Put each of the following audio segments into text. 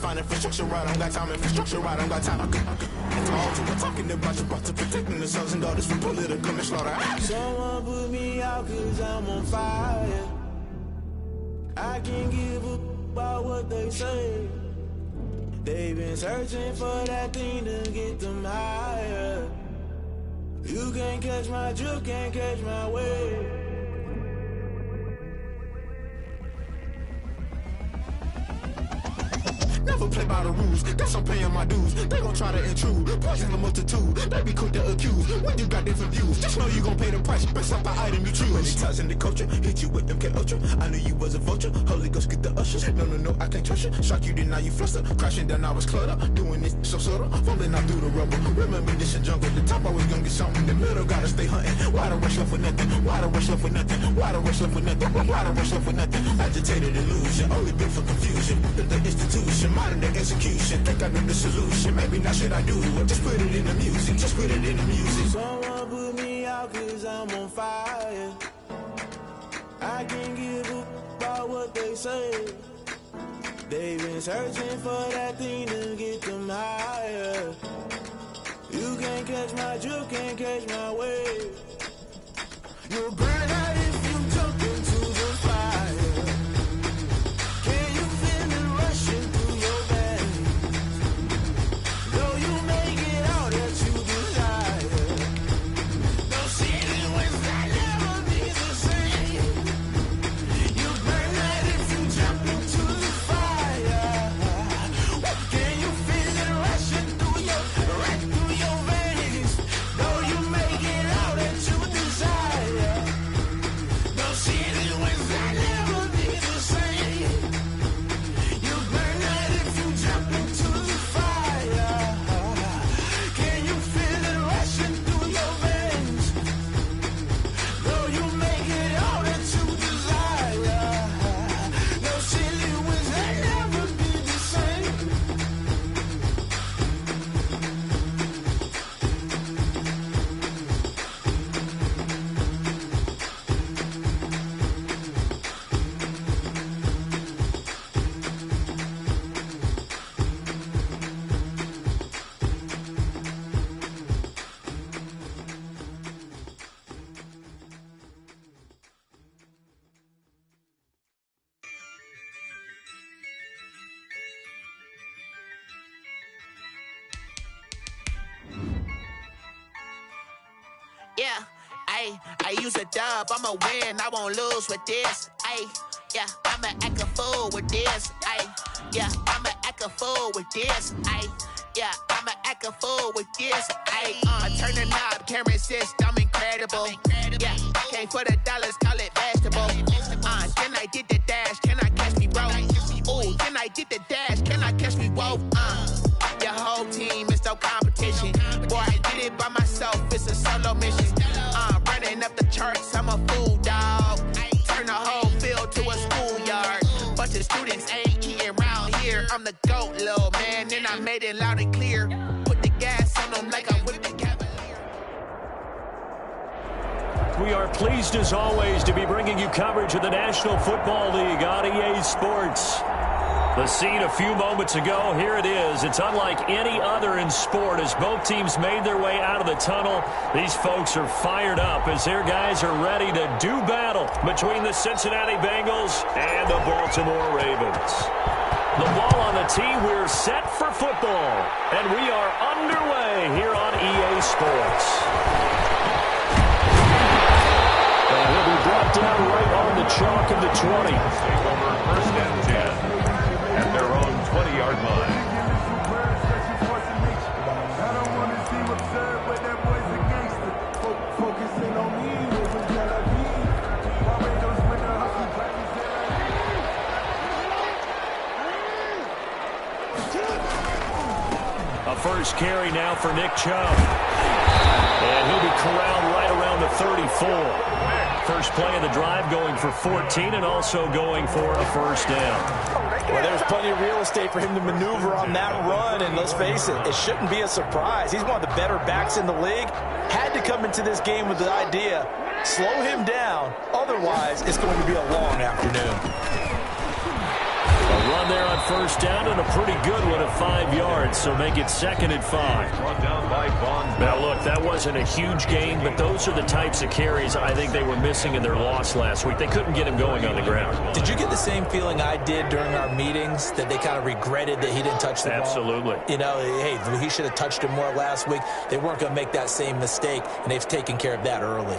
find infrastructure right. I don't got time, infrastructure right. I don't got time. It's all to we're talking about you, about to protecting the sons and daughters from political and slaughter. Someone put me out cause I'm on fire. I can't give up about what they say. They've been searching for that thing to get them higher. You can't catch my drift, can't catch my wave. Never play by the rules, guess I'm paying my dues. They gon' try to intrude, poison the multitude. They be quick to accuse, when you got different views. Just know you gon' pay the price, based off the item you choose. Many ties in the culture, hit you with them K Ultra. I knew you was a vulture, Holy Ghost get the ushers. No, I can't trust you. Shock you, then now you fluster. Crashing down, I was cluttered. Doing this so subtle, falling out through the rubble. Remember this in jungle, the top always gonna get something. The middle gotta stay hunting. Why the rush left for nothing? Why the rush left for nothing? Why the rush left for nothing? Why the rush left for nothing? Agitated illusion, only built for confusion. The institution, modern day execution. Think I know the solution. Maybe not should I do it? Just put it in the music. Just put it in the music. Someone put me out cause I'm on fire. I can't give up about what they say. They've been searching for that thing to get them higher. You can't catch my drift, can't catch my wave. You'll burn out if you jump into the fire. Can you feel it rushing through your veins? Though you make it all that you desire. No ceiling was that never be the same. You burn out if you jump into the fire. Can you feel it rushing through your veins? Though you make it all that you desire. No ceiling was that never be the same. You burn out if you jump into the fire. Can you feel it rushing through your veins? Though you make it all that you desire. No ceiling was that never be the same. Yeah, I use a dub, I'ma win, I won't lose with this. Yeah, I'ma act a fool with this. Yeah, I'ma act a fool with this. Yeah, I'ma act a fool with this. I turn the knob, can't resist, I'm incredible. Yeah, came for the dollars, call it vegetable. Then I did the dash, can I catch me, bro? Ooh, then I did the dash, can I catch me, whoa? Your whole team is no competition. Boy, I did it by myself, it's a solo mission. Running up the charts, I'm a fool, dog. Turn the whole field to a schoolyard. Bunch of students ain't eating round here. I'm the GOAT, little man, and I made it loud and clear. Put the gas on them like I whipped the Cavalier. We are pleased, as always, to be bringing you coverage of the National Football League on EA Sports. The scene a few moments ago, here it is. It's unlike any other in sport as both teams made their way out of the tunnel. These folks are fired up as their guys are ready to do battle between the Cincinnati Bengals and the Baltimore Ravens. The ball on the tee, we're set for football, and we are underway here on EA Sports. And he'll be brought down right on the chalk of the 20. Over first and 10. At their own 20-yard line. A first carry now for Nick Chubb. And he'll be corralled right around the 34. First play of the drive going for 14 and also going for a first down. Well, there's plenty of real estate for him to maneuver on that run, and let's face it, it shouldn't be a surprise. He's one of the better backs in the league. Had to come into this game with the idea, slow him down, otherwise it's going to be a long afternoon. A Run there on first down, and a pretty good one at 5 yards, so make it 2nd and 5. Brought down by Von. Now, look, that wasn't a huge gain, but those are the types of carries I think they were missing in their loss last week. They couldn't get him going on the ground. Did you get the same feeling I did during our meetings, that they kind of regretted that he didn't touch the ball? Absolutely. You know, hey, he should have touched it more last week. They weren't going to make that same mistake, and they've taken care of that early.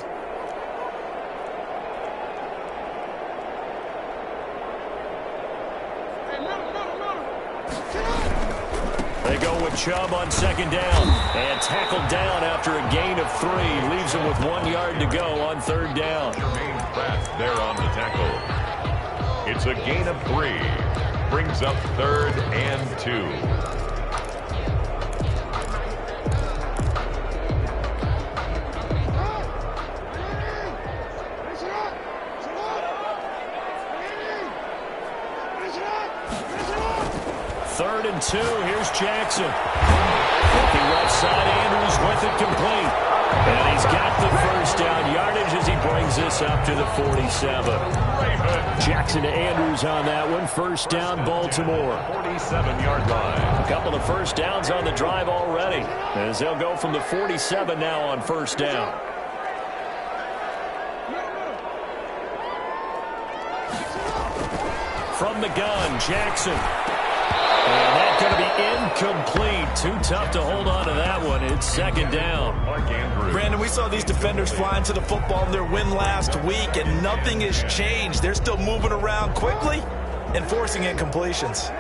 They go with Chubb on 2nd down, and tackled down after a gain of 3. Leaves him with 1 yard to go on 3rd down. Jermaine Pratt there on the tackle. It's a gain of 3. Brings up 3rd and 2. Third and 2. Here's Jackson. Looking left side. Andrews with it complete. And he's got the first down yardage as he brings this up to the 47. Jackson to Andrews on that one. First down, Baltimore. 47-yard line. A couple of first downs on the drive already, as they'll go from the 47 now on first down. From the gun, Jackson. And that's going to be incomplete. Too tough to hold on to that one. It's 2nd down. Brandon, we saw these defenders flying to the football in their win last week, and nothing has changed. They're still moving around quickly and forcing incompletions.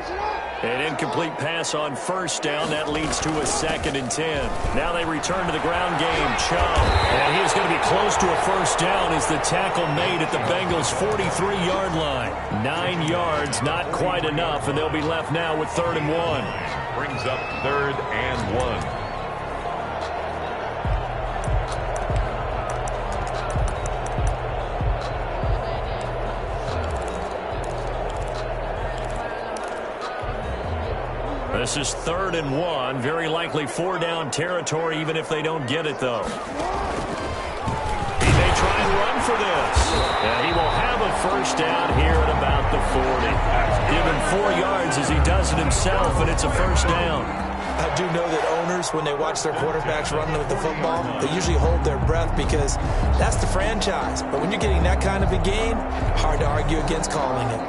An incomplete pass on first down. That leads to a 2nd and 10. Now they return to the ground game. Chubb. And he is going to be close to a first down as the tackle made at the Bengals' 43-yard line. 9 yards, not quite enough, and they'll be left now with 3rd and 1. Brings up 3rd and 1. This is 3rd and 1. Very likely 4-down territory, even if they don't get it, though. He may try and run for this. And he will have a first down here at about the 40. Give him 4 yards as he does it himself, and it's a first down. I do know that owners, when they watch their quarterbacks run with the football, they usually hold their breath because that's the franchise. But when you're getting that kind of a gain, hard to argue against calling it.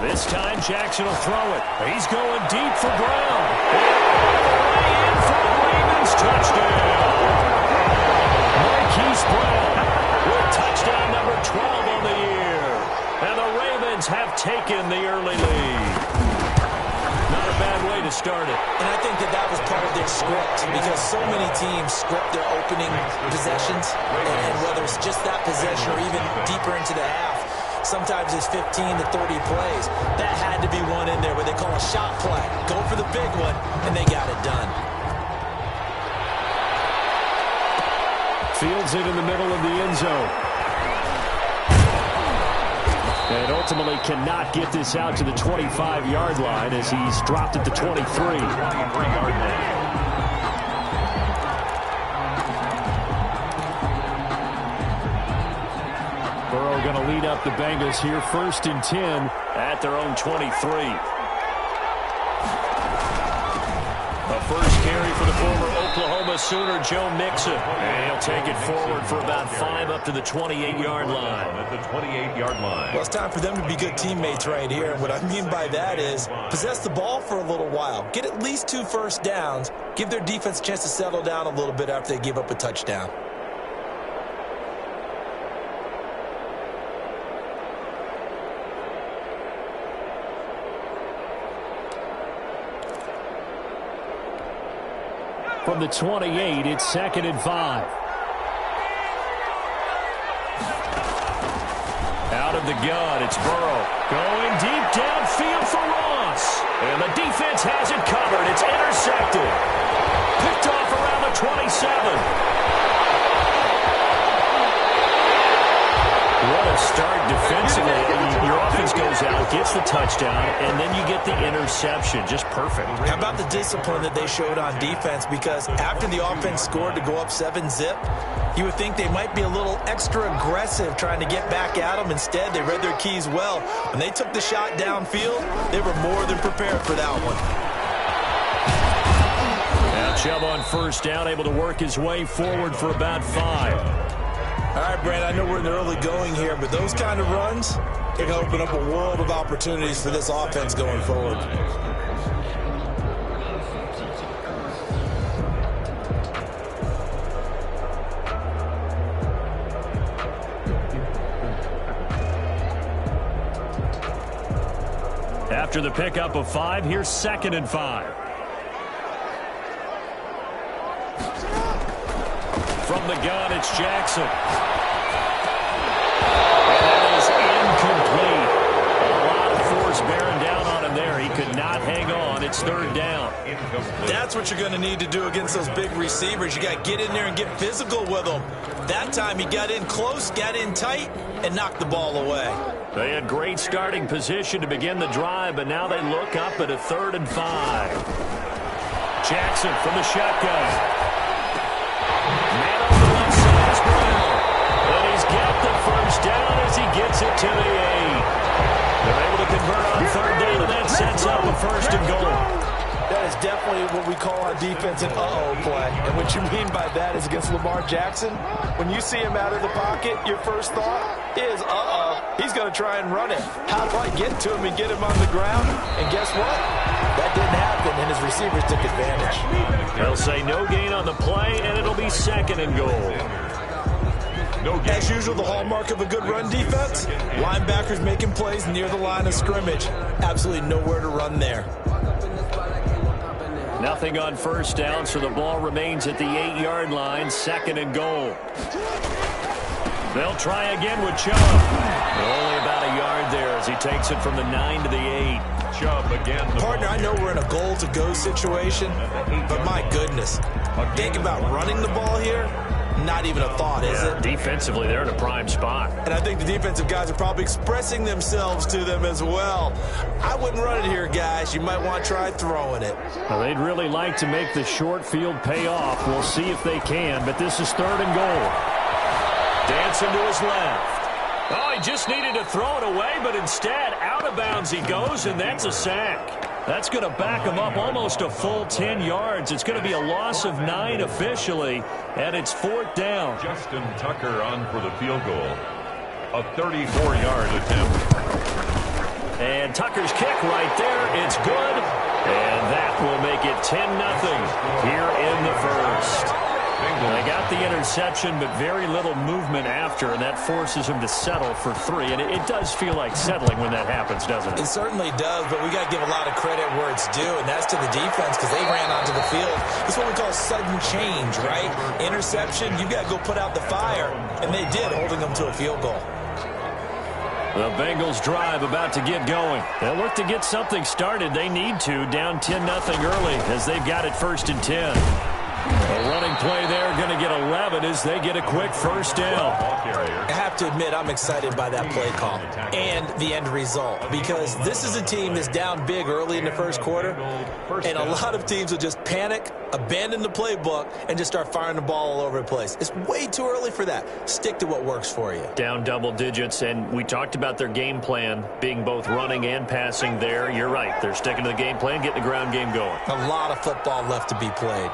This time, Jackson will throw it. He's going deep for Brown. All the way in for the Ravens. Touchdown. Marquise Brown with touchdown number 12 on the year. And the Ravens have taken the early lead. Not a bad way to start it. And I think that was part of their script, because so many teams script their opening possessions, and whether it's just that possession or even deeper into the half, sometimes it's 15 to 30 plays. That had to be one in there where they call a shot play. Go for the big one, and they got it done. Fields it in the middle of the end zone. And ultimately cannot get this out to the 25-yard line as he's dropped at the 23. 23-yard line. Burrow going to lead up the Bengals here, 1st and 10 at their own 23. A first carry for the former Oklahoma Sooner, Joe Mixon. And he'll take it forward for about 5 up to the 28-yard line. At the 28-yard line. Well, it's time for them to be good teammates right here. And what I mean by that is possess the ball for a little while. Get at least 2 first downs. Give their defense a chance to settle down a little bit after they give up a touchdown. From the 28, it's 2nd and 5. Out of the gun, it's Burrow. Going deep downfield for Ross. And the defense has it covered. It's intercepted. Picked off around the 27. What a start defensively. Your offense goes out, gets the touchdown, and then you get the interception. Just perfect. How about the discipline that they showed on defense? Because after the offense scored to go up 7-zip, you would think they might be a little extra aggressive trying to get back at them. Instead, they read their keys well. When they took the shot downfield, they were more than prepared for that one. Now Chubb on first down, able to work his way forward for about 5. All right, Brent, I know we're in the early going here, but those kind of runs, they can open up a world of opportunities for this offense going forward. After the pickup of 5, here's 2nd and 5. From the gun, it's Jackson. And that is incomplete. A lot of force bearing down on him there. He could not hang on. It's 3rd down. That's what you're going to need to do against those big receivers. You got to get in there and get physical with them. That time he got in close, got in tight, and knocked the ball away. They had great starting position to begin the drive, but now they look up at a 3rd and 5. Jackson from the shotgun. Man on the left side is Brown. And he's got the first down as he gets it to the 8. They're able to convert on 3rd down, and that sets up a 1st and goal. That is definitely what we call on defense an uh-oh play. And what you mean by that is against Lamar Jackson, when you see him out of the pocket, your first thought is, uh-oh, he's going to try and run it. How do I get to him and get him on the ground? And guess what? That didn't happen, and his receivers took advantage. They'll say no gain on the play, and it'll be 2nd and goal. As usual, the hallmark of a good run defense, linebackers making plays near the line of scrimmage. Absolutely nowhere to run there. Nothing on 1st down, so the ball remains at the 8-yard line, 2nd and goal. They'll try again with Chubb. Only about a yard there as he takes it from the 9 to the 8. Chubb again. Partner, I know we're in a goal-to-go situation, but my goodness, think about running the ball here. Not even a thought, is it? Defensively, they're in a prime spot. And I think the defensive guys are probably expressing themselves to them as well. I wouldn't run it here, guys. You might want to try throwing it. Well, they'd really like to make the short field pay off. We'll see if they can, but this is 3rd and goal. Dancing to his left. Oh, he just needed to throw it away, but instead, out of bounds he goes, and that's a sack. That's going to back him up almost a full 10 yards. It's going to be a loss of 9 officially, and it's 4th down. Justin Tucker on for the field goal. A 34-yard attempt. And Tucker's kick right there. It's good, and that will make it 10-0 here in the 1st. They got the interception, but very little movement after, and that forces him to settle for 3. And it does feel like settling when that happens, doesn't it? It certainly does, but we got to give a lot of credit where it's due, and that's to the defense because they ran onto the field. It's what we call sudden change, right? Interception, you got to go put out the fire, and they did, holding them to a field goal. The Bengals drive about to get going. They'll look to get something started. They need to, down 10-0 early as they've got it 1st and 10. A running play there, going to get 11 as they get a quick 1st down. I have to admit, I'm excited by that play call and the end result because this is a team that's down big early in the 1st quarter, and a lot of teams will just panic, abandon the playbook, and just start firing the ball all over the place. It's way too early for that. Stick to what works for you. Down double digits, and we talked about their game plan being both running and passing there. You're right. They're sticking to the game plan, getting the ground game going. A lot of football left to be played.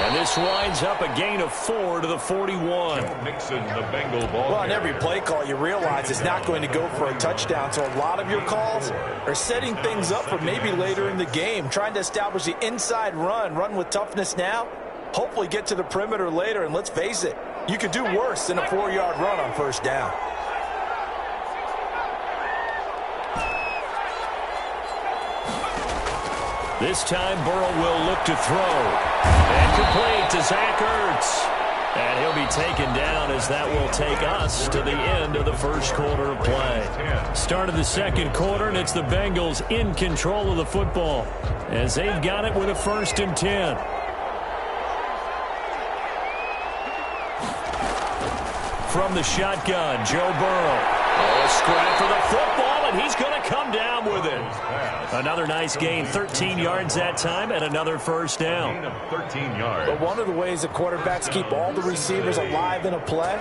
And this winds up a gain of 4 to the 41. Mixon, the Bengal ball. Well, on every play call, you realize it's not going to go for a touchdown. So a lot of your calls are setting things up for maybe later in the game, trying to establish the inside run with toughness now, hopefully get to the perimeter later. And let's face it, you could do worse than a 4-yard run on 1st down. This time, Burrow will look to throw. And complete to Zach Ertz. And he'll be taken down as that will take us to the end of the 1st quarter of play. Start of the 2nd quarter, and it's the Bengals in control of the football as they've got it with a 1st and 10. From the shotgun, Joe Burrow. Oh, a scrap for the football, and he's going to come down with it. Another nice gain, 13 yards that time, and another first down. Gain of 13 yards. But one of the ways the quarterbacks keep all the receivers alive in a play,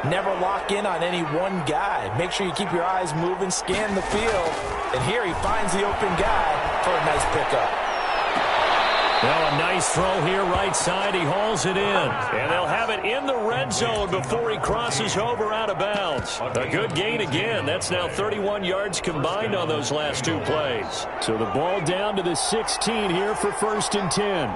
never lock in on any one guy. Make sure you keep your eyes moving, scan the field, and here he finds the open guy for a nice pickup. Well, a nice throw here, right side. He hauls it in. And they'll have it in the red zone before he crosses over out of bounds. A good gain again. That's now 31 yards combined on those last two plays. So the ball down to the 16 here for 1st and 10.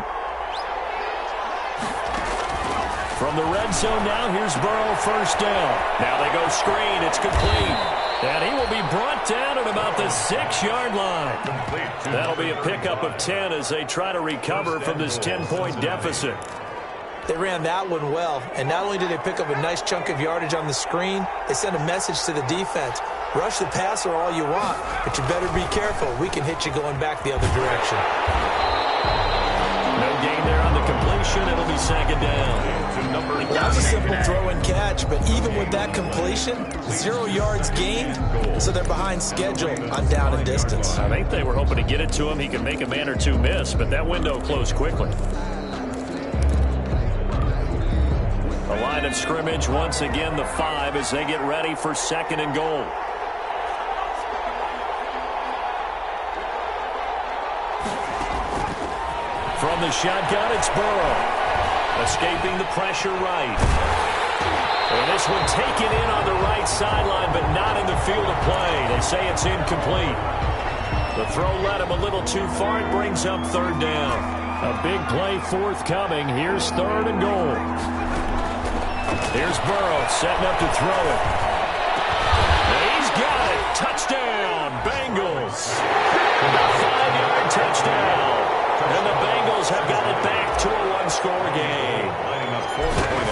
From the red zone now, here's Burrow, first down. Now they go screen. It's complete. And he will be brought down at about the 6-yard line. That'll be a pickup of 10 as they try to recover from this 10-point deficit. They ran that one well, and not only did they pick up a nice chunk of yardage on the screen, they sent a message to the defense. Rush the passer all you want, but you better be careful. We can hit you going back the other direction. No gain there on the completion. It'll be 2nd down. That was a simple throw and catch, but even with that completion, 0 yards gained, so they're behind schedule on down and distance. I think they were hoping to get it to him. He could make a man or two miss, but that window closed quickly. The line of scrimmage, once again, the 5 as they get ready for 2nd and goal. From the shotgun, it's Burrow. Escaping the pressure right. And this one taken in on the right sideline, but not in the field of play. They say it's incomplete. The throw led him a little too far. It brings up 3rd down. A big play forthcoming. Here's 3rd and goal. Here's Burrow setting up to throw it. And he's got it. Touchdown, Bengals. A 5-yard touchdown. And the Bengals have got it back to a one-score game.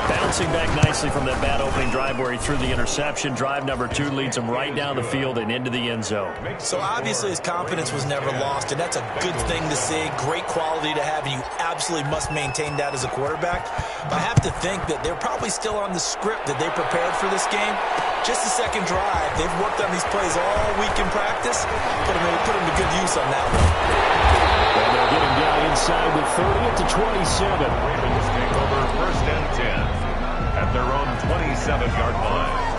Bouncing back nicely from that bad opening drive where he threw the interception. Drive number 2 leads him right down the field and into the end zone. So obviously his confidence was never lost, and that's a good thing to see. Great quality to have, and you absolutely must maintain that as a quarterback. But I have to think that they're probably still on the script that they prepared for this game. Just the second drive. They've worked on these plays all week in practice. Put them to good use on that one. And they're getting down inside the 30 at the 27. Ravens take over 1st and 10 at their own 27-yard line.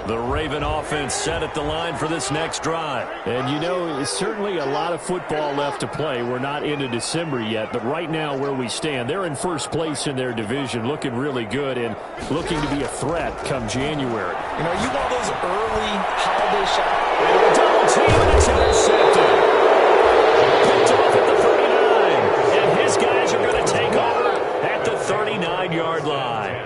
The Raven offense set at the line for this next drive. And you know, it's certainly a lot of football left to play. We're not into December yet, but right now where we stand, they're in first place in their division, looking really good and looking to be a threat come January. You know, you want those early holiday shots. Double team, and it's intercepted. Picked off at the 39. And his guys are going to take over at the 39-yard line.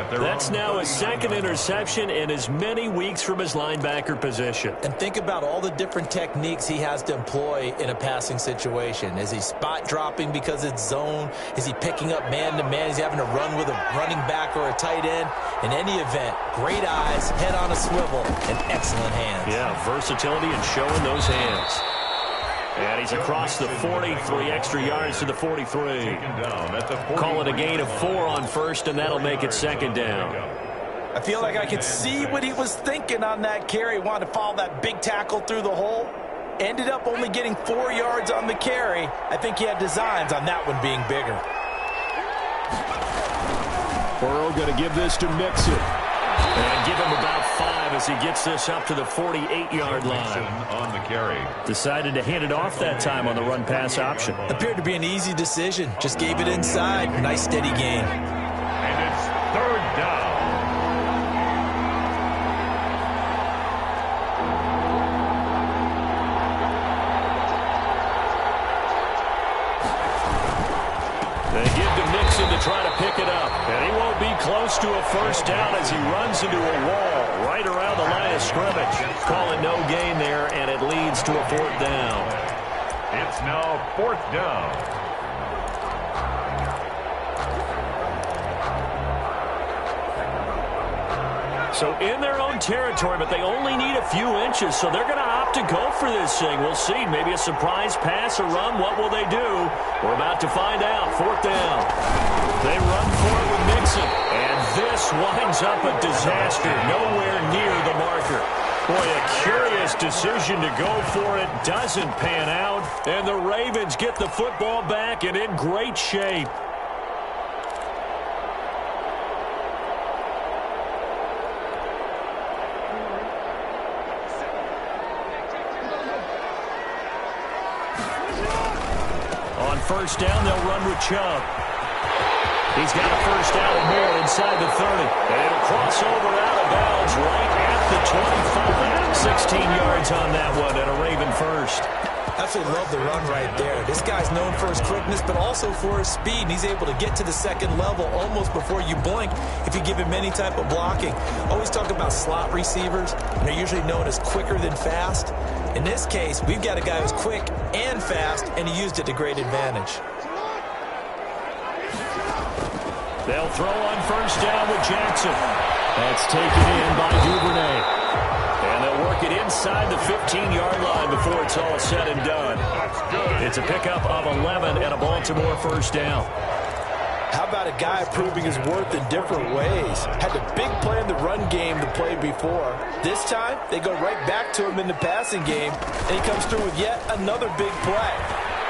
That's now his 2nd interception in as many weeks from his linebacker position. And think about all the different techniques he has to employ in a passing situation. Is he spot dropping because it's zone? Is he picking up man-to-man? Is he having to run with a running back or a tight end? In any event, great eyes, head on a swivel, and excellent hands. Yeah, versatility and showing those hands. And he's across the 40, 3 extra yards to the 43. Call it a gain of 4 on 1st, and that'll make it 2nd down. I feel like I could see what he was thinking on that carry. Wanted to follow that big tackle through the hole. Ended up only getting 4 yards on the carry. I think he had designs on that one being bigger. Burrow going to give this to Mixon. And give him about 5 as he gets this up to the 48-yard line. On the carry. Decided to hand it off that time on the run-pass option. Appeared to be an easy decision. Just gave it inside. Nice steady gain. And it's 3rd down. They give to Mixon to try to pick it up. And he won't be close to a first down as he runs into a wall right around the line of scrimmage. Calling no gain there, and it leads to a fourth down. It's now fourth down. So in their own territory, but they only need a few inches, so they're going to opt to go for this thing. We'll see. Maybe a surprise pass or run. What will they do? We're about to find out. Fourth down. They run for it with Nixon. And this winds up a disaster. Nowhere near the marker. Boy, a curious decision to go for it. Doesn't pan out. And the Ravens get the football back and in great shape. First down, they'll run with Chubb. He's got a first down or more inside the 30. And it'll cross over out of bounds right at the 25. 16 yards on that one and a Raven first. Absolutely love the run right there. This guy's known for his quickness, but also for his speed. And he's able to get to the second level almost before you blink if you give him any type of blocking. Always talk about slot receivers, and they're usually known as quicker than fast. In this case, we've got a guy who's quick and fast, and he used it to great advantage. They'll throw on first down with Jackson. That's taken in by Duvernay. And they'll work it inside the 15-yard line before it's all said and done. It's a pickup of 11 and a Baltimore first down. How about a guy proving his worth in different ways? Had the big play in the run game to play before. This time, they go right back to him in the passing game, and he comes through with yet another big play.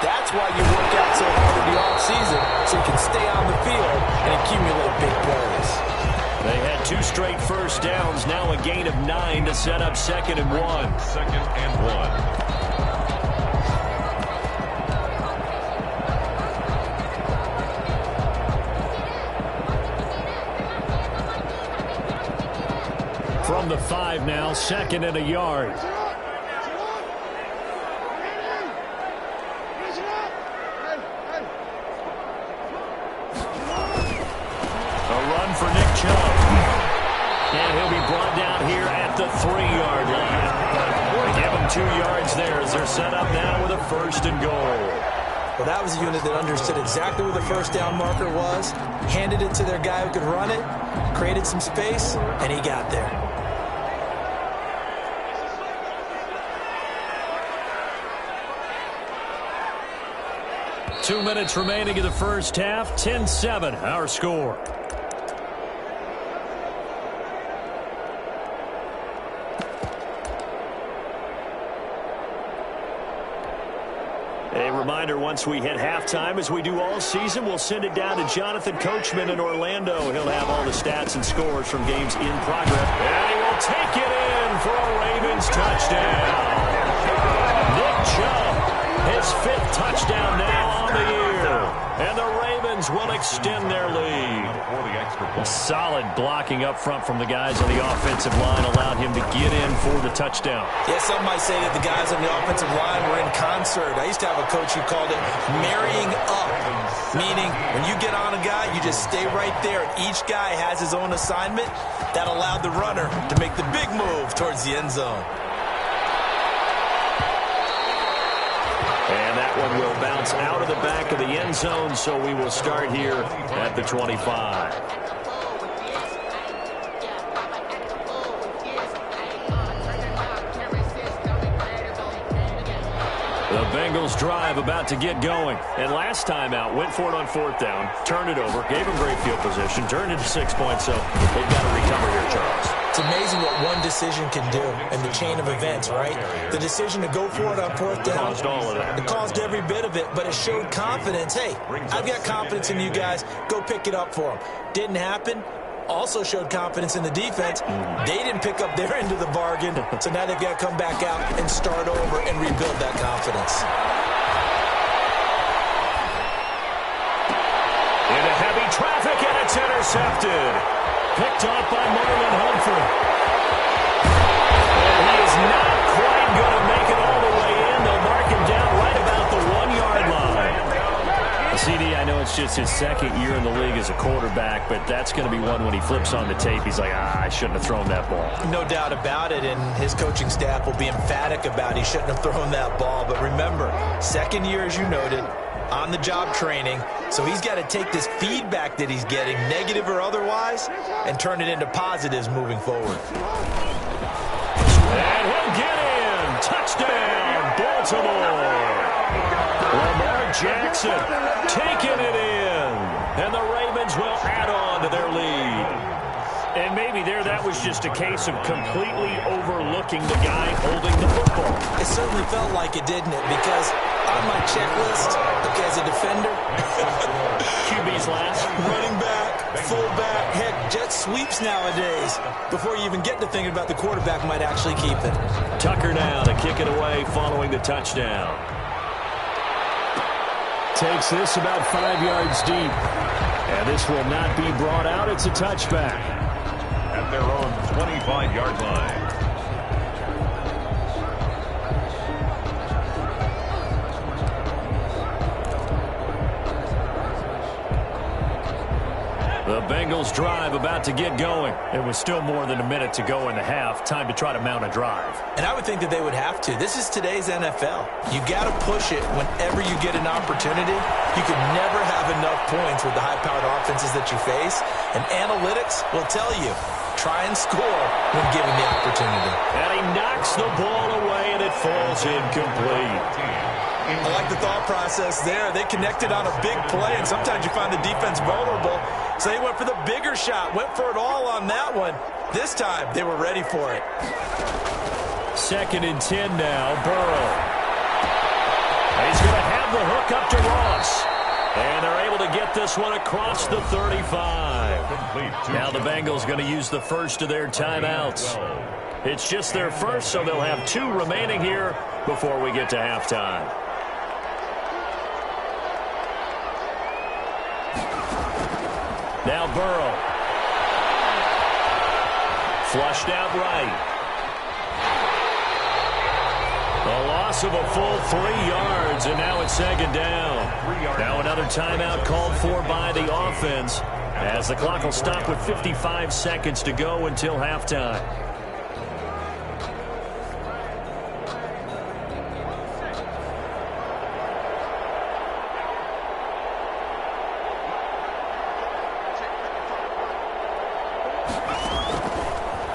That's why you work out so hard in the offseason, so you can stay on the field and accumulate big plays. They had 2 straight first downs, now a gain of 9 to set up 2nd and 1. 2nd and 1. From the 5 now, 2nd and a yard. A run for Nick Chubb. And he'll be brought down here at the 3-yard line. They give him 2 yards there as they're set up now with a 1st and goal. Well, that was a unit that understood exactly where the first down marker was, handed it to their guy who could run it, created some space, and he got there. 2 minutes remaining in the first half. 10-7, our score. A reminder, once we hit halftime, as we do all season, we'll send it down to Jonathan Coachman in Orlando. He'll have all the stats and scores from games in progress. And he will take it in for a Ravens touchdown. Nick Chubb, his 5th touchdown now on the year. And the Ravens will extend their lead. Solid blocking up front from the guys on the offensive line allowed him to get in for the touchdown. Yeah, some might say that the guys on the offensive line were in concert. I used to have a coach who called it marrying up, meaning when you get on a guy, you just stay right there. Each guy has his own assignment. That allowed the runner to make the big move towards the end zone. And that one will bounce out of the back of the end zone, so we will start here at the 25. The Bengals drive about to get going. And last time out, went for it on 4th down, turned it over, gave them great field position, turned into 6 points, so they've got to recover here, Charles. It's amazing what one decision can do in the chain of events, right? The decision to go for it on 4th down. Caused all of that. It caused every bit of it, but it showed confidence. Hey, I've got confidence in you guys. Go pick it up for them. Didn't happen. Also showed confidence in the defense. They didn't pick up their end of the bargain, so now they've got to come back out and start over and rebuild that confidence. Into heavy traffic, and it's intercepted. Picked off by Marlon Humphrey. And he is not quite going to make it all the way in. They'll mark him down right about the 1-yard line. The CD I know it's just his second year in the league as a quarterback, but that's going to be one when he flips on the tape. He's like, I shouldn't have thrown that ball. No doubt about it, and his coaching staff will be emphatic about he shouldn't have thrown that ball. But remember, second year, as you noted, on-the-job training, so he's got to take this feedback that he's getting, negative or otherwise, and turn it into positives moving forward. And he'll get in. Touchdown, Baltimore. Lamar Jackson taking it in. And the Ravens will add on to their lead. And maybe that was just a case of completely overlooking the guy holding the football. It certainly felt like it, didn't it? Because on my checklist, okay, as a defender, QB's last. running back, fullback, heck, jet sweeps nowadays. Before you even get to thinking about the quarterback might actually keep it. Tucker now to kick it away following the touchdown. Takes this about 5 yards deep. And this will not be brought out. It's a touchback. At their own 25-yard line. The Bengals drive about to get going. It was still more than a minute to go in the half. Time to try to mount a drive. And I would think that they would have to. This is today's NFL. You got to push it whenever you get an opportunity. You can never have enough points with the high-powered offenses that you face. And analytics will tell you, try and score when given the opportunity. And he knocks the ball away, and it falls incomplete. I like the thought process there. They connected on a big play, and sometimes you find the defense vulnerable. So they went for the bigger shot, went for it all on that one. This time, they were ready for it. 2nd and 10 now, Burrow. He's going to have the hook up to Ross. And they're able to get this one across the 35. Now the Bengals going to use the first of their timeouts. It's just their first, so they'll have 2 remaining here before we get to halftime. Now Burrow. Flushed out right. A loss of a full 3 yards, and now it's 2nd down. Now another timeout called for by the offense, as the clock will stop with 55 seconds to go until halftime.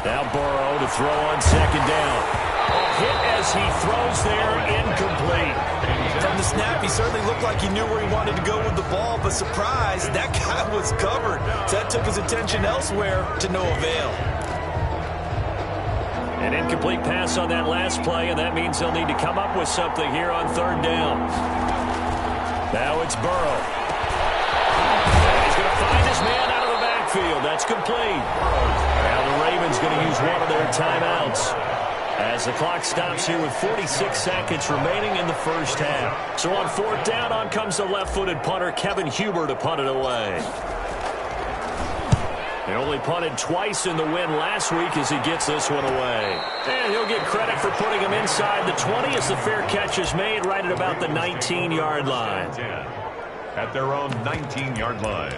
Now Burrow to throw on 2nd down. A hit as he throws there, incomplete. From the snap, he certainly looked like he knew where he wanted to go with the ball, but surprise, that guy was covered. So that took his attention elsewhere to no avail. An incomplete pass on that last play, and that means they'll need to come up with something here on 3rd down. Now it's Burrow. And he's going to find his man out of the backfield. That's complete. Now the Ravens going to use one of their timeouts as the clock stops here with 46 seconds remaining in the first half. So on 4th down, on comes the left-footed punter, Kevin Huber, to punt it away. He only punted twice in the win last week as he gets this one away. And he'll get credit for putting him inside the 20 as the fair catch is made right at about the 19-yard line. At their own 19-yard line.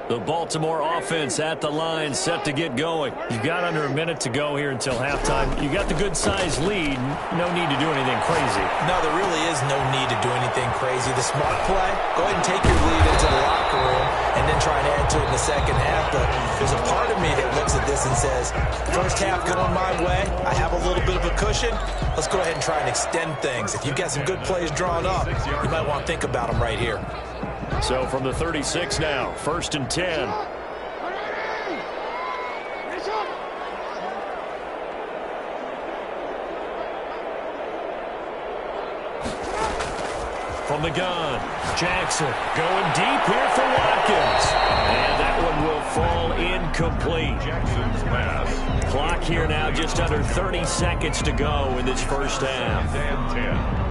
The Baltimore offense at the line, set to get going. You've got under a minute to go here until halftime. You got the good-sized lead. No need to do anything crazy. No, there really is no need to do anything crazy. The smart play, go ahead and take your lead into the locker room and then try and add to it in the second half. But there's a part of me that looks at this and says, first half going my way. I have a little bit of a cushion. Let's go ahead and try and extend things. If you've got some good plays drawn up, you might want to think about them right here. So from the 36 now, 1st and 10. From the gun, Jackson going deep here for Watkins. And that one will fall incomplete. Jackson's pass. Clock here now, just under 30 seconds to go in this first half. And 10.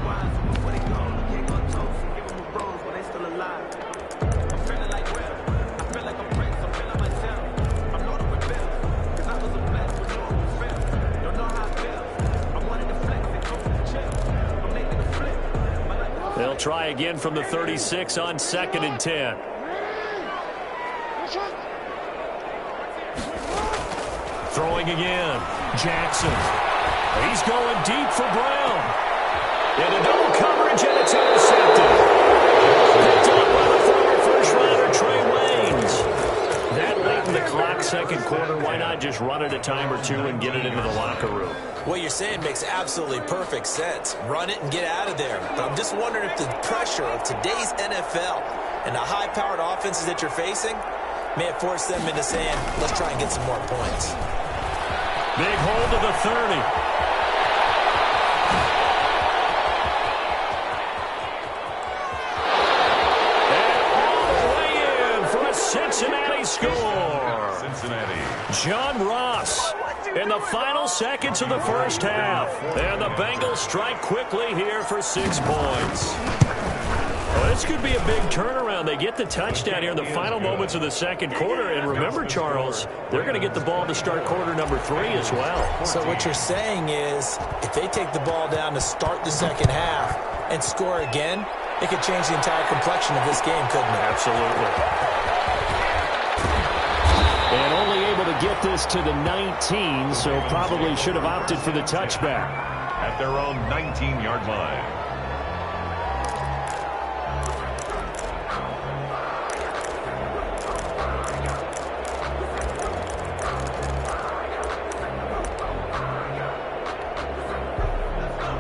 try again from the 36 on 2nd and 10. Throwing again. Jackson. He's going deep for Brown. Into double coverage, and it's intercepted. Picked up by the former first-rounder Trey Waynes. That late in the clock, second quarter, why not just run it a time or two and get it into the locker room? What you're saying makes absolutely perfect sense. Run it and get out of there. But I'm just wondering if the pressure of today's NFL and the high-powered offenses that you're facing may have forced them into saying, let's try and get some more points. Big hold of the 30. Cincinnati score. Cincinnati. John Ross in the final seconds of the first half. And the Bengals strike quickly here for 6 points. Well, this could be a big turnaround. They get the touchdown here in the final moments of the second quarter. And remember, Charles, they're going to get the ball to start quarter number 3 as well. So what you're saying is if they take the ball down to start the second half and score again, it could change the entire complexion of this game, couldn't it? Absolutely. And only able to get this to the 19, so probably should have opted for the touchback. At their own 19-yard line.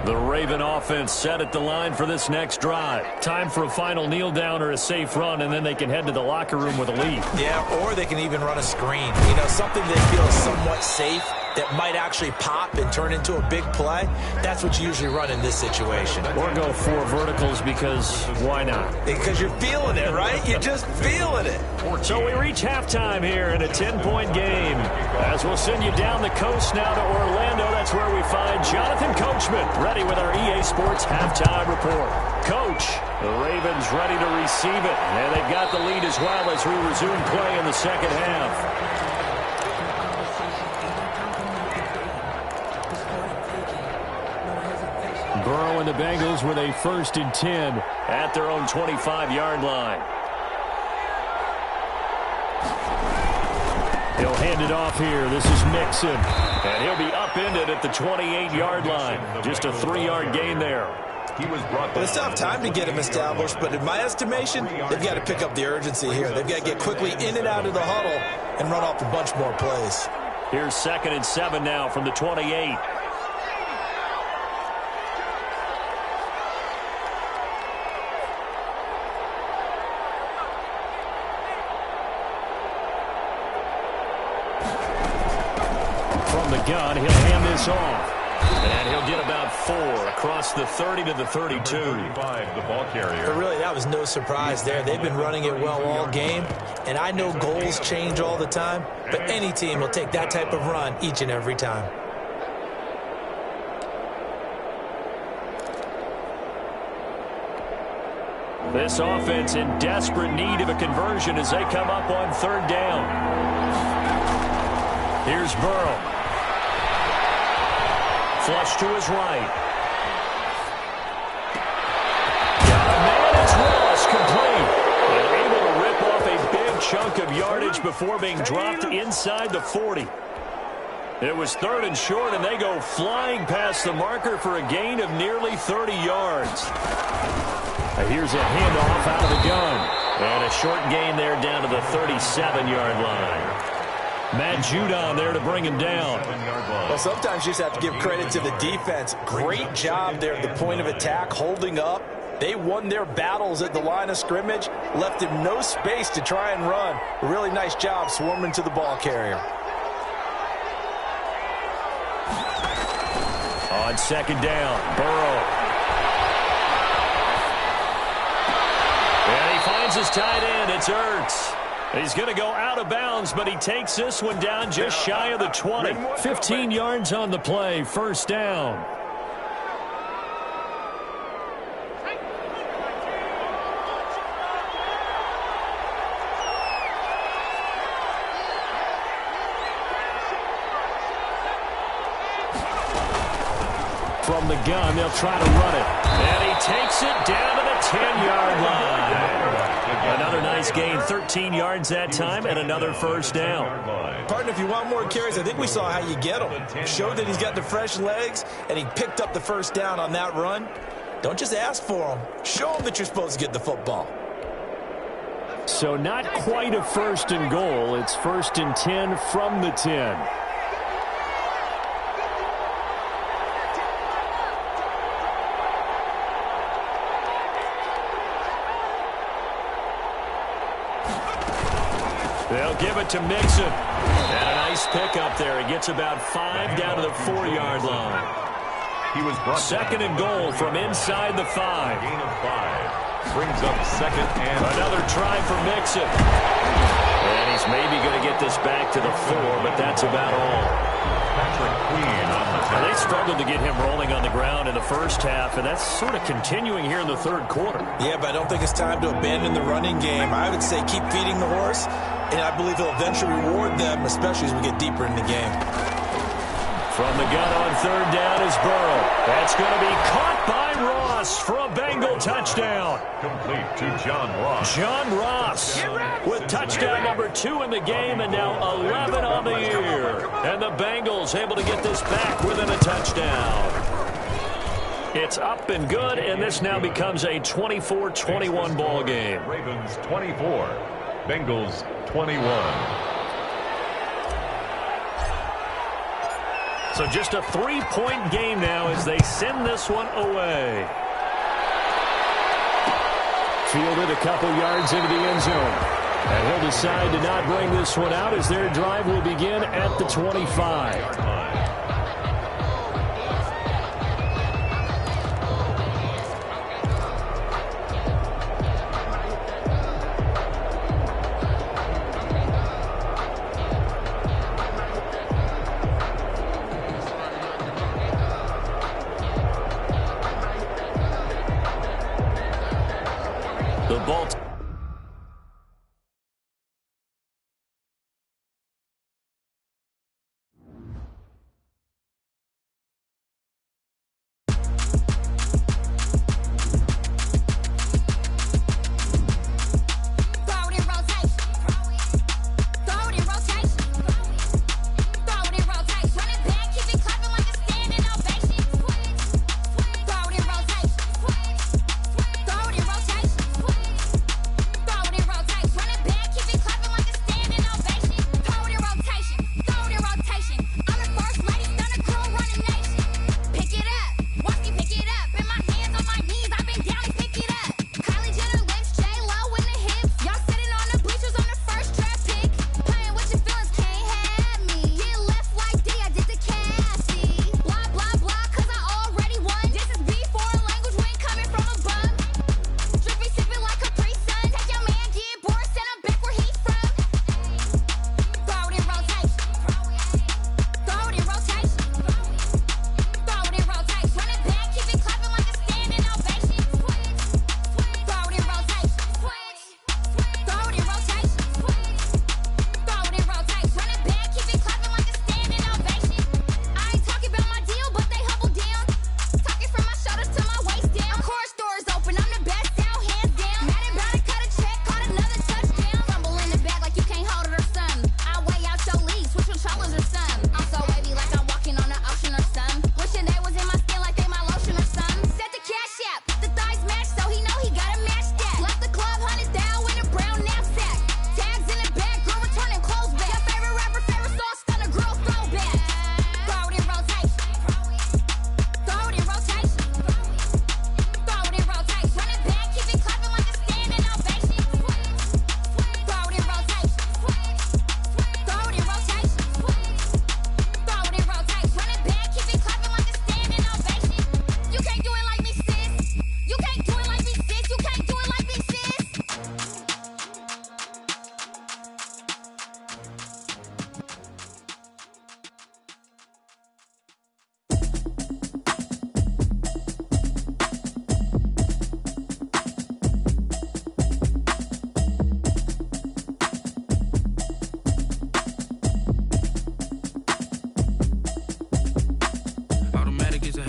The Raven offense set at the line for this next drive. Time for a final kneel down or a safe run, and then they can head to the locker room with a lead. Yeah, or they can even run a screen. You know, something that feels somewhat safe that might actually pop and turn into a big play. That's what you usually run in this situation. Or go 4 verticals because why not? Because you're feeling it, right? You're just feeling it. So we reach halftime here in a 10-point game. As we'll send you down the coast now to Orlando, that's where we find Jonathan Coachman ready with our EA Sports halftime report. Coach, the Ravens ready to receive it. And they've got the lead as well as we resume play in the second half. Burrow and the Bengals with a 1st and 10 at their own 25-yard line. He'll hand it off here. This is Mixon. And he'll be upended at the 28-yard line. Just a 3-yard gain there. He was brought Well, they still have time to get him established, but in my estimation, they've got to pick up the urgency here. They've got to get quickly in and out of the huddle and run off a bunch more plays. Here's 2nd and 7 now from the 28. From the gun, he'll hand this off. And he'll get about 4 across the 30 to the 32. 35, the ball carrier. But really, that was no surprise there. They've been running it well all game. And I know goals change all the time, but any team will take that type of run each and every time. This offense in desperate need of a conversion as they come up on 3rd down. Here's Burrow. Flush to his right. Got a man, it's Ross, complete. And able to rip off a big chunk of yardage before being dropped inside the 40. It was 3rd and short, and they go flying past the marker for a gain of nearly 30 yards. Here's a handoff out of the gun. And a short gain there down to the 37-yard line. Matt Judon there to bring him down. Well, sometimes you just have to give credit to the defense. Great job there at the point of attack, holding up. They won their battles at the line of scrimmage, left him no space to try and run. A really nice job swarming to the ball carrier. On 2nd down, Burrow. And he finds his tight end. It's Ertz. He's going to go out of bounds, but he takes this one down just shy of the 20. 15 yards on the play, 1st down. From the gun, they'll try to run it. And he takes it down to the 10-yard line. Another nice gain, 13 yards that time, and another first down. Partner, if you want more carries, I think we saw how you get them. Showed that he's got the fresh legs, and he picked up the first down on that run. Don't just ask for him. Show him that you're supposed to get the football. So not quite a first and goal. It's 1st and 10 from the 10. They'll give it to Mixon. And a nice pick up there. He gets about 5 down to the 4-yard line. He was brought 2nd and goal from inside the 5. Gain of 5. Brings up 2nd and another try for Mixon. And he's maybe going to get this back to the 4, but that's about all. They struggled to get him rolling on the ground in the first half, and that's sort of continuing here in the third quarter. Yeah, but I don't think it's time to abandon the running game. I would say keep feeding the horse, and I believe he'll eventually reward them, especially as we get deeper in the game. From the gun on 3rd down is Burrow. That's going to be caught by Ross for a Bengal touchdown. Complete to John Ross. John Ross with touchdown number 2 in the game and now 11 on the year. And the Bengals able to get this back within a touchdown. It's up and good, and this now becomes a 24-21 ball game. Ravens 24, Bengals 21. So just a 3-point game now as they send this one away. Fielded a couple yards into the end zone. And he'll decide to not bring this one out as their drive will begin at the 25. The ball.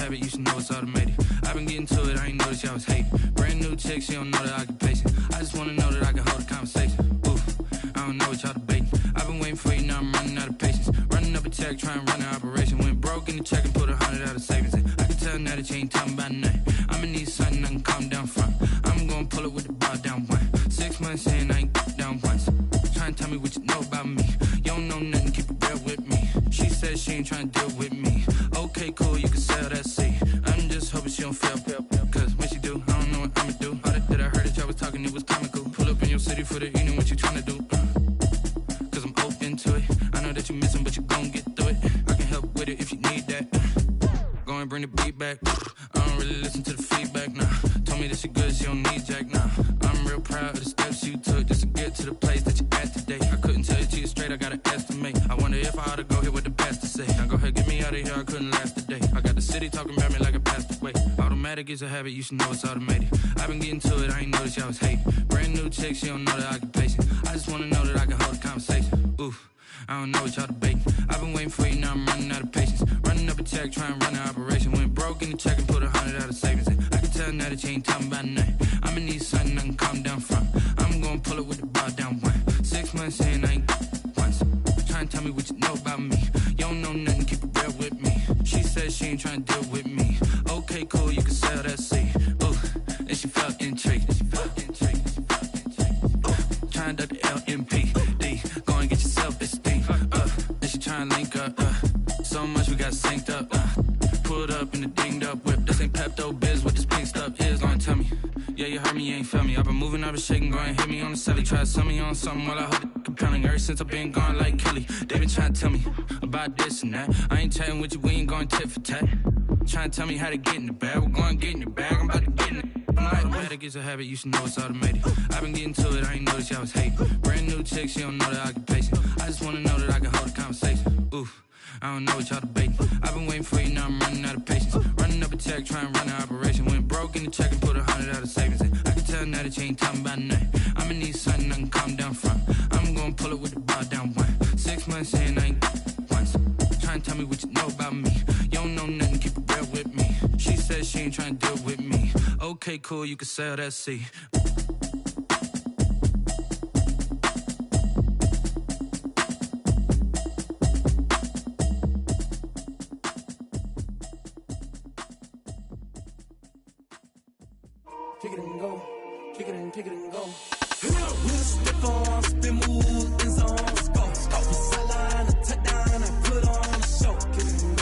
habit, you should know it's automated. I've been getting to it, I ain't noticed y'all was hating. Brand new chick, she don't know the occupation. I just wanna know that I can hold a conversation. Oof, I don't know what y'all debating. I've been waiting for you, now I'm running out of patience. Running up a check, trying to run an operation. Went broke in the check and put 100 out of savings in. I can tell now that you ain't talking about nothing. I'ma need something I can calm down from. I'm gonna pull it with the bar down one. 6 months in, I ain't down once. Trying to tell me what you know about me. You don't know nothing, keep it real with me. She said she ain't trying to deal with me. Okay, cool, you can sell that seat. I'm just hoping she don't fail. Cause when she do, I don't know what I'ma do. All that I heard that y'all was talking, it was comical. Pull up in your city for the evening, what you trying to do? Cause I'm open to it. I know that you missing, but you gon' get through it. I can help with it if you need that. Go and bring the beat back. I don't really listen to the feedback, nah. Told me that she good, she don't need jack, nah. I'm real proud of the steps you took just to get to the place that you at today. I couldn't tell you to you straight, I gotta estimate. I wonder if I ought to go here with the pastor say. Now go ahead, get me out of here, I couldn't last a day. I got the city talking about me like I passed away. Automatic is a habit, you should know it's automated. I've been getting to it, I ain't noticed y'all was hating. Brand new chick, she don't know the occupation. I just wanna know that I can hold a conversation. Oof, I don't know what y'all debating. I've been waiting for you, now I'm running out of patience. Running up a check, trying to run an operation. Went broke in the check and put 100 out of savings in. I can tell now that you ain't talking about nothing. I'ma need something I can calm down from. I'm gonna pull it with the bar down one. 6 months in, I ain't once. Trying to tell me what you know about me. You don't know nothing, keep it real with me. She said she ain't trying to deal with me. Okay, cool, you can sell that seat. Ooh, and she felt intrigued. Trying to the LMPD. Go and get your self-esteem. And she trying to link up. So much we got synced up. Pulled up in the dinged up whip. This ain't Pepto-Biz, what this pink stuff is. Go and tell me. Yeah, you heard me, you ain't felt me. I've been moving, I've been shaking, go and hit me on the celly. Try to sell me on something while I hold it compelling. Ever since I've been gone like Kelly, they been trying to tell me about this and that. I ain't chatting with you, we ain't going tit for tat. Trying to tell me how to get in the bag. We're going to get in the bag, I'm about to get in it. Automatic is a habit, you should know it's automated. I've been getting to it, I ain't noticed y'all was hating. Brand new chick, she don't know the occupation. I just wanna know that I can hold a conversation. Oof, I don't know what y'all debating. I've been waiting for you, now I'm running out of patience. Running up a check, trying to run an operation. Went broke in the check and put 100 out of savings in. I can tell now that you ain't talking about nothing. I'ma need something I can calm down from. I'm gonna pull it with the bar down one. 6 months in, I ain't once. Trying to tell me what you know about me. You don't know nothing, keep it real with me. She said she ain't trying to deal with me. Okay, cool, you can sell that seat. Kick it and go, kick it and go. We'll stick on, spin, move, and zone, score. Off the sideline, a touchdown, I put on a show. Kick it and